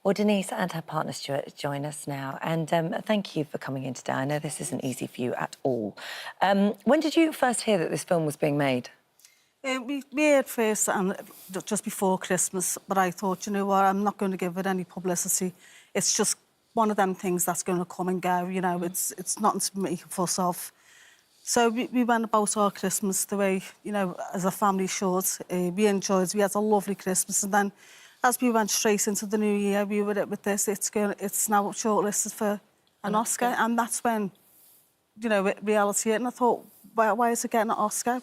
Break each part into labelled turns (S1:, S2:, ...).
S1: Well, Denise and her partner Stuart join us now, and thank you for coming in today. I know this isn't easy for you at all. When did you first hear that this film was being made?
S2: We heard first and just before Christmas, but I thought, you know what, I'm not going to give it any publicity. It's just one of them things that's going to come and go, you know, it's nothing to make a fuss of. So we went about our Christmas the way, you know, as a family should. We enjoyed, we had a lovely Christmas, and then as we went straight into the new year, we were with this, it's now shortlisted for an Oscar, and that's when, you know, reality hit, and I thought, why is it getting an Oscar?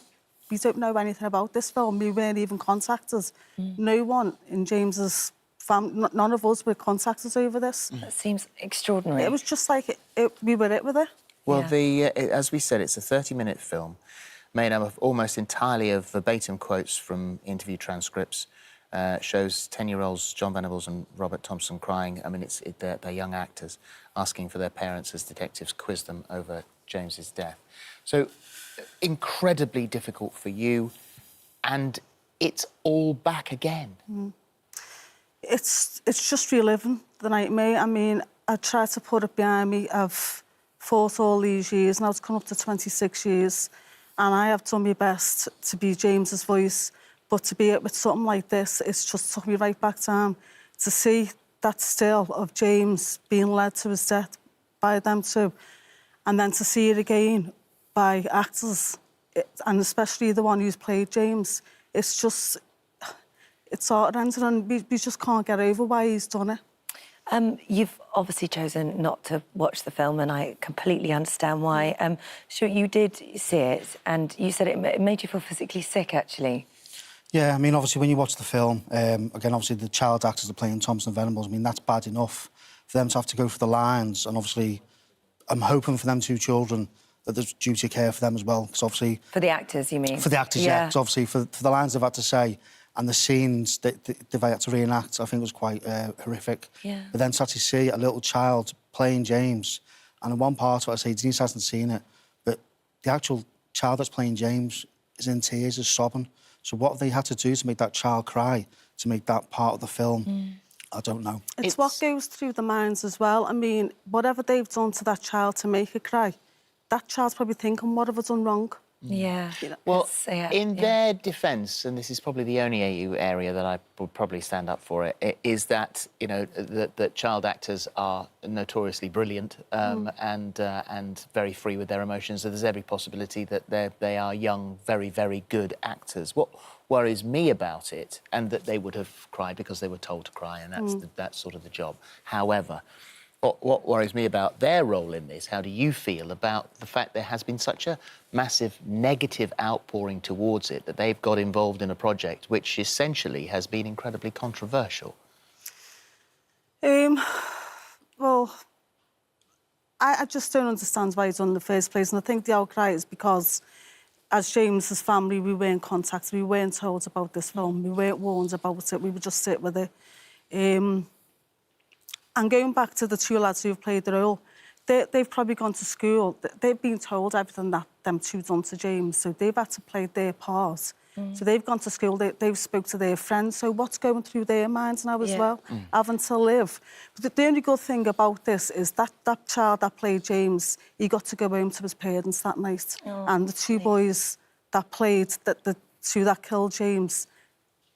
S2: We don't know anything about this film. We weren't even contacted. No one in James's family, none of us were contacted over this.
S1: That seems extraordinary.
S2: It was just like, we were with it.
S3: Well, as we said, it's a 30-minute film made up of almost entirely of verbatim quotes from interview transcripts. Shows 10-year-olds John Venables and Robert Thompson crying. I mean, they're young actors asking for their parents as detectives quiz them over James's death. So, incredibly difficult for you, and it's all back again.
S2: It's just reliving the nightmare. I mean, I tried to put it behind me. I've fought all these years, and I was coming up to 26 years, and I have done my best to be James's voice, but to be with something like this, it's just took me right back down. To see that still of James being led to his death by them two, and then to see it again by actors, and especially the one who's played James, it's just, it's heart-rending, and we just can't get over why he's done it.
S1: You've obviously chosen not to watch the film, and I completely understand why. Stuart, you did see it, and you said it made you feel physically sick, actually.
S4: Yeah, I mean, obviously, when you watch the film, again, obviously, the child actors are playing Thompson and Venables. I mean, that's bad enough for them to have to go through the lines, and obviously, I'm hoping for them two children that there's duty of care for them as well, because obviously...
S1: For the actors, you mean?
S4: For the actors, yeah. Because obviously, for the lines they've had to say and the scenes that they've had to reenact, I think was quite horrific.
S1: Yeah.
S4: But then to actually see a little child playing James, and in one part, what I say, Denise hasn't seen it, but the actual child that's playing James is in tears, is sobbing. So what have they had to do to make that child cry, to make that part of the film? I don't know.
S2: It's what goes through the minds as well. I mean, whatever they've done to that child to make it cry, that child's probably thinking, what have I done wrong?
S1: Yeah.
S2: You know,
S3: well, in their defence, and this is probably the only area that I would probably stand up for it, is that, you know, that child actors are notoriously brilliant and very free with their emotions. So there's every possibility that they are young, very, very good actors. What worries me about it, and that they would have cried because they were told to cry, and that's sort of the job. However, what worries me about their role in this, how do you feel about the fact there has been such a massive negative outpouring towards it, that they've got involved in a project which essentially has been incredibly controversial?
S2: Well, I just don't understand why it's done in the first place, and I think the outcry is because, as James's family, we weren't contacted, we weren't told about this film, we weren't warned about it, we would just sit with it. And going back to the two lads who've played the role, they've probably gone to school. They've been told everything that them two done to James, so they've had to play their part. So they've gone to school, they've spoke to their friends, so what's going through their minds now as well, having to live. But the only good thing about this is that child that played James, he got to go home to his parents that night. And the two boys that played, the two that killed James,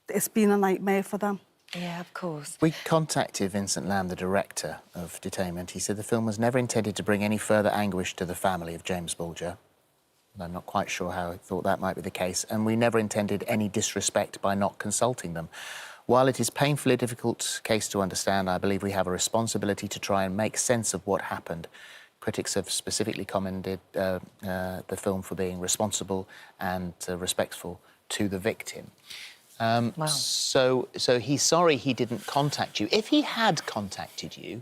S2: it's been a nightmare for them.
S1: Yeah, of course.
S3: We contacted Vincent Lamb, the director of Detainment. He said the film was never intended to bring any further anguish to the family of James Bulger. I'm not quite sure how I thought that might be the case. And we never intended any disrespect by not consulting them. While it is painfully a difficult case to understand, I believe we have a responsibility to try and make sense of what happened. Critics have specifically commended the film for being responsible and respectful to the victim.
S1: Wow.
S3: So he's sorry he didn't contact you. If he had contacted you,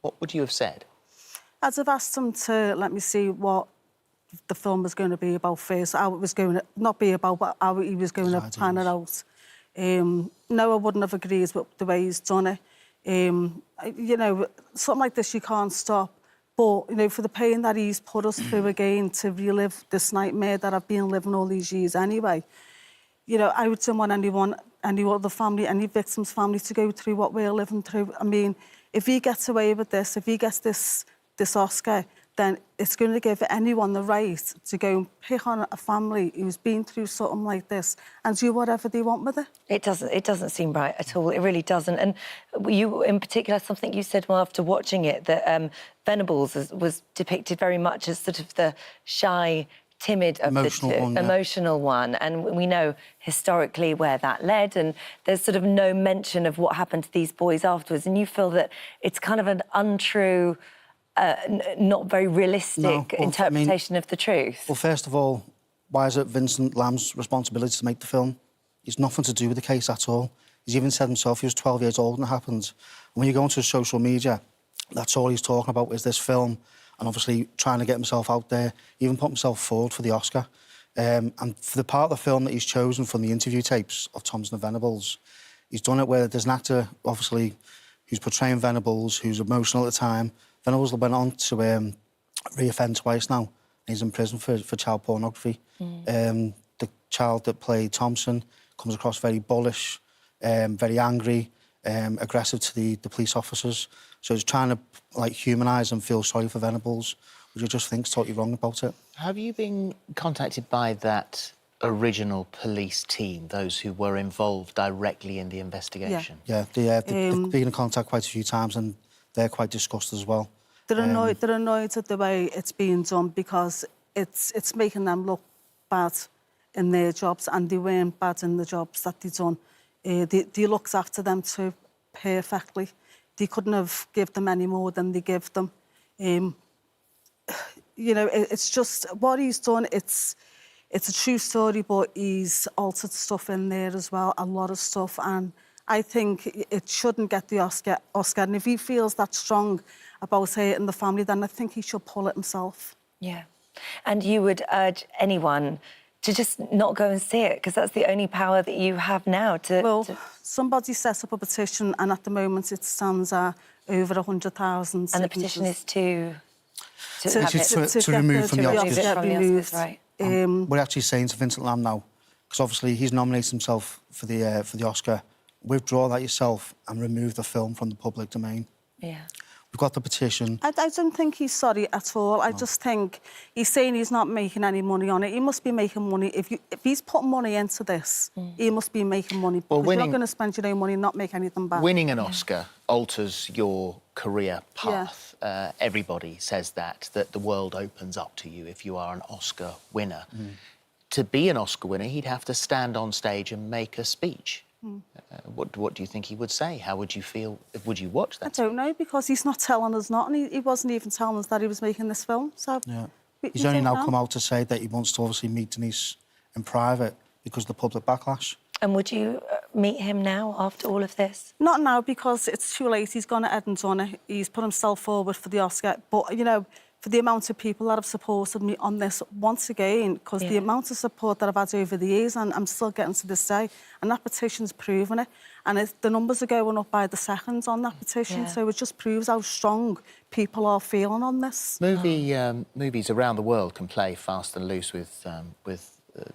S3: what would you have said?
S2: I'd have asked him to let me see what the film was going to be about first, how it was going to, not be about, but how he was going to plan it out. No, I wouldn't have agreed with the way he's done it. You know, something like this you can't stop. But, you know, for the pain that he's put us through again, to relive this nightmare that I've been living all these years anyway, you know, I wouldn't want anyone any other family, any victim's family to go through what we're living through. I mean, if he gets away with this, if he gets this Oscar, then it's going to give anyone the right to go and pick on a family who's been through something like this and do whatever they want with it.
S1: It doesn't seem right at all. It really doesn't. And you, in particular, something you said after watching it, that Venables was depicted very much as sort of the shy, timid of emotional one. And we know historically where that led, and there's sort of no mention of what happened to these boys afterwards. And you feel that it's kind of an untrue, not very realistic interpretation of the truth.
S4: Well, first of all, why is it Vincent Lamb's responsibility to make the film? It's nothing to do with the case at all. He's even said himself he was 12 years old when it happened. And when you go onto social media, that's all he's talking about is this film, and obviously trying to get himself out there, even put himself forward for the Oscar. And for the part of the film that he's chosen from the interview tapes of Thompson and Venables, he's done it where there's an actor, obviously, who's portraying Venables, who's emotional at the time. Venables went on to re-offend twice now. He's in prison for child pornography. The child that played Thompson comes across very bullish, very angry, aggressive to the police officers. So he's trying to like humanise and feel sorry for Venables, which I just think's totally wrong about it.
S3: Have you been contacted by that original police team, those who were involved directly in the investigation?
S4: Yeah, they've been in contact quite a few times, and they're quite disgusted as well.
S2: They're annoyed at the way it's being done because it's making them look bad in their jobs, and they weren't bad in the jobs that they done. They looked after them too perfectly. They couldn't have given them any more than they give them. You know, it's just what he's done. It's a true story, but he's altered stuff in there as well, a lot of stuff, and I think it shouldn't get the Oscar. And if he feels that strong about hurting the family, then I think he should pull it himself.
S1: Yeah. And you would urge anyone to just not go and see it, because that's the only power that you have now to...
S2: Somebody set up a petition, and at the moment it stands at over 100,000 signatures.
S1: And the petition is to
S4: remove from the Oscars.
S1: Right.
S4: We're actually saying to Vincent Lam now, because obviously he's nominated himself for the Oscar, withdraw that yourself and remove the film from the public domain.
S1: Yeah.
S4: We've got the petition.
S2: I don't think he's sorry at all. I just think he's saying he's not making any money on it. He must be making money. If he's put money into this, he must be making money. Well, you're not going to spend your own money and not make anything back.
S3: Winning an Oscar alters your career path. Everybody says that the world opens up to you if you are an Oscar winner. To be an Oscar winner, he'd have to stand on stage and make a speech. What do you think he would say? How would you feel? Would you watch that?
S2: I don't know, because he's not telling us not, and he wasn't even telling us that he was making this film. So
S4: he's only now come out to say that he wants to obviously meet Denise in private because of the public backlash. And
S1: would you meet him now after all of this?
S2: Not now, because it's too late. He's gone ahead and done it. He's put himself forward for the Oscar. But, you know, for the amount of people that have supported me on this once again, because the amount of support that I've had over the years, and I'm still getting to this day, and that petition's proven it. And the numbers are going up by the second on that petition, so it just proves how strong people are feeling on this.
S3: Movies around the world can play fast and loose with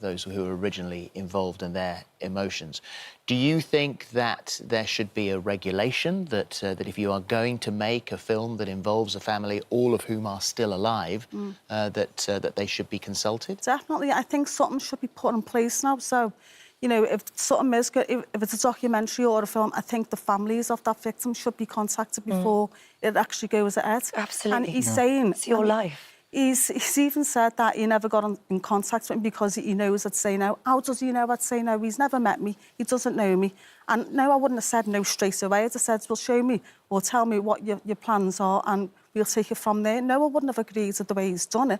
S3: those who were originally involved in their emotions. Do you think that there should be a regulation that if you are going to make a film that involves a family, all of whom are still alive, that they should be consulted? Definitely.
S2: I think something should be put in place now. So, you know, if something is good, if it's a documentary or a film, I think the families of that victim should be contacted before it actually goes ahead.
S1: Absolutely.
S2: And he's saying...
S1: It's your life.
S2: He's even said that he never got in contact with him because he knows I'd say no. How does he know I'd say no? He's never met me. He doesn't know me. And no, I wouldn't have said no straight away. I'd have said, well, show me or tell me what your plans are and we'll take it from there. No, I wouldn't have agreed to the way he's done it,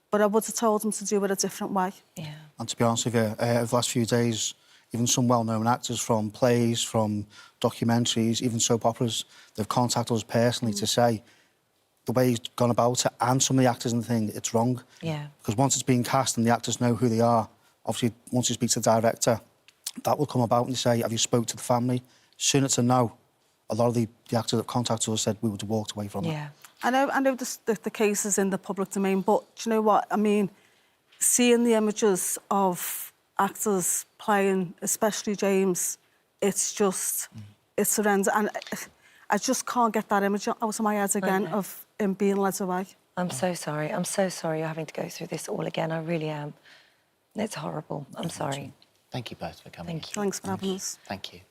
S2: but I would have told him to do it a different way. Yeah.
S4: And to be honest with you, over the last few days, even some well-known actors from plays, from documentaries, even soap operas, they've contacted us personally to say, the way he's gone about it and some of the actors in the thing, it's wrong. Yeah. Because once it's been cast and the actors know who they are, obviously, once you speak to the director, that will come about and say, have you spoke to the family? Soon it's a no. A lot of the actors that contacted us said we would have walked away from it.
S2: I know the cases in the public domain, but do you know what? I mean, seeing the images of actors playing, especially James, it's just, it's horrendous. And I just can't get that image out of my head again of him being led away.
S1: I'm so sorry. I'm so sorry you're having to go through this all again. I really am. It's horrible. I'm sorry.
S3: Thank you both for coming.
S1: Thank you.
S2: Thanks for having us.
S3: Thank you.